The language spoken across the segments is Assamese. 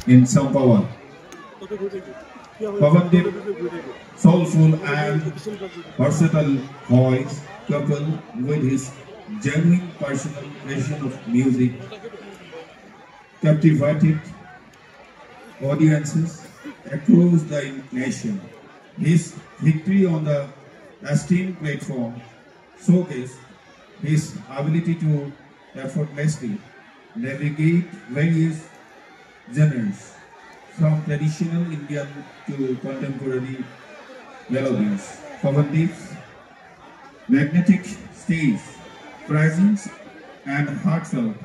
in Sampawan. Pavandip, soulful and versatile voice, coupled with his genuine personal passion of music, captivated audiences across the nation. His victory on the esteemed platform showcased his ability to effortlessly navigate various genres, from traditional Indian to contemporary melodies. Pavandip's magnetic stage presence and heartfelt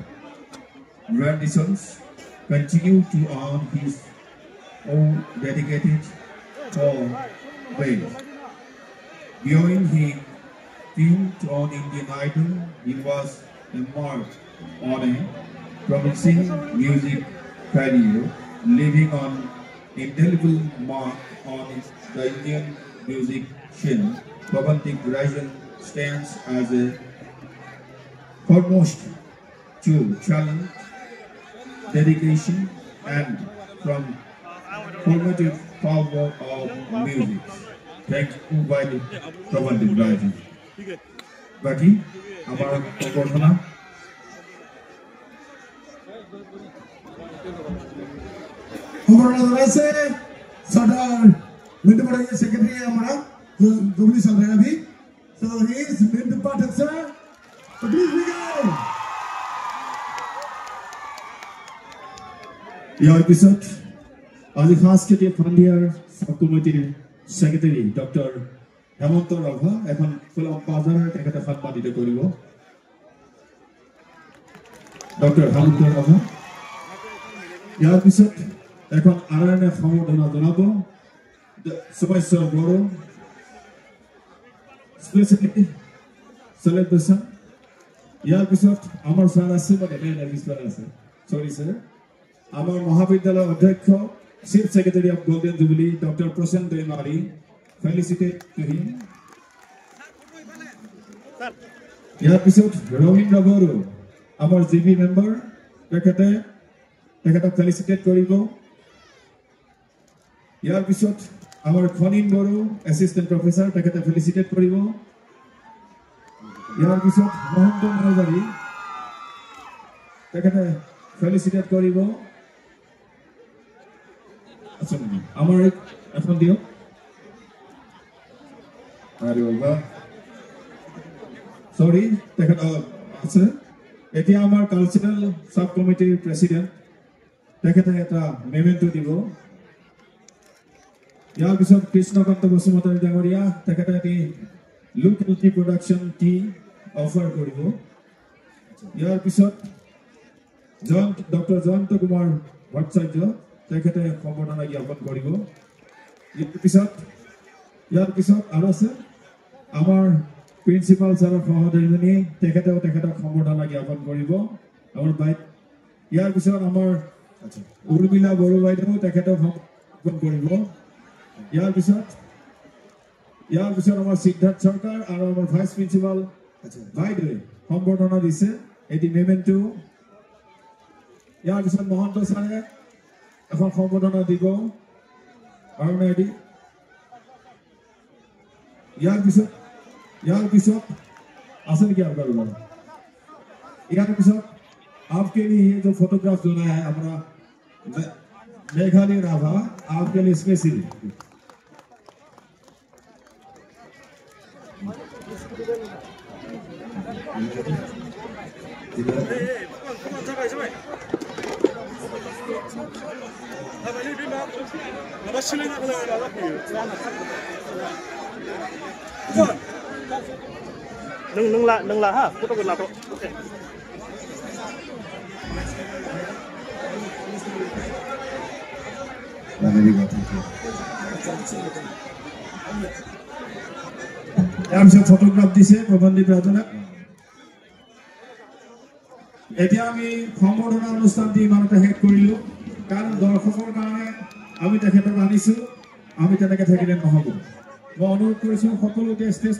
renditions continue to earn his own dedicated fan base. Beyond him tuned on Indian Idol, he was embarked on a promising music career, leaving an indelible mark on the Indian music scene. Pavandip Rajan stands as a foremost to talent, dedication, and from formative power of music. Thank you, Pavandip Rajan. Baki, our Korthana. हमारा से साडा मिंट पड़ा ये सेक्रेटरी है हमारा जो दुबली चल रहा है अभी so he is Bindu Pathak sir so please begin Your episode आज खास के लिए फंडियर सबकमिटी सेक्रेटरी डॉक्टर हेमंत राभा এখন ফুল বাজার তেখেতে সম্পাদিত কৰিব ডক্টৰ হেমন্ত ৰাভা ইয়াৰ পিছত এখন আৰণ্য সম্বোধনা জনাব সুভাষৰ বড়ো স্পেচিফিক সেলিব্ৰেশন ইয়াৰ পিছত আমাৰ স্যাৰ আছে মানে মেইন এপিসোড আছে সৰি স্যাৰ আমাৰ মহাবিদ্যালয়ৰ অধ্যক্ষ chief secretary of golden jubilee doctor Prasen Daimary felicitate to him ইয়াৰ পিছত ৰবীন্দ্ৰ বড়ো আমাৰ জিবি মেম্বাৰ তেখেতক ফেলিসিটেট কৰিব ইয়াৰ পিছত আমাৰ খনিন বড়ো এসিস্ট্যান্ট প্ৰফেসৰ তেখেতে ফেলিসিটেট কৰিব ইয়াৰ পিছত মহন্ত নাৰ্জাৰী তেখেতে ফেলিসিটেট কৰিব আচ্ছা আমাৰ এখন দিও আৰে বাবা সৰি তেখেত আছে এতিয়া আমাৰ কালচাৰাল সাব কমিটিৰ প্ৰেসিডেন্ট তেখেতে এটা মেমেন্টো দিব ইয়াৰ পিছত কৃষ্ণকান্ত বসুমতাৰী ডাঙৰীয়া তেখেতে এটি local T production T offer কৰিব ইয়াৰ পিছত ডক্টৰ জয়ন্ত কুমাৰ ভট্টাচাৰ্য তেখেতে সম্বৰ্ধনা জ্ঞাপন কৰিব ইয়াৰ পিছত আৰু আছে আমাৰ প্ৰিন্সিপাল ছাৰৰ সহধৰ্মিনী তেখেতক সম্বৰ্ধনা জ্ঞাপন কৰিব আমাৰ ইয়াৰ পিছত আমাৰ উৰ্মিলা বড়ো বাইদেউ তেখেতক সম্বৰ্ধনা কৰিব ইয়াৰ পিছত আমাৰ সিদ্ধাৰ্থ সৰকাৰ আৰু আমাৰ ভাইস প্ৰিন্সিপাল বাইদেউ সম্বৰ্ধনা দিছে এটি মেমেন্টো ইয়াৰ পিছত মহন্ত ছাৰে এখন সম্বৰ্ধনা দিব আৰু নেদি यार पिছত আছে নেকি আপনার বল ইয়ার পিছত आपके लिए ये जो फोटोग्राफ जो है हमारा मेघाली राभा आपके लिए special nâng là ha foto con lato okay photograph দিছে প্রবন্ধী প্রার্থনা এতিয়া আমি সম্বৰ্ধনা অনুষ্ঠানটি ইমানতে শেষ কৰিলো কাৰণ দৰ্শকৰ কাৰণে আমি তেখেতক আনিছো আমি তেনেকৈ থাকিলে নহ'ব মই অনুৰোধ কৰিছো সকলোকে ষ্টেজ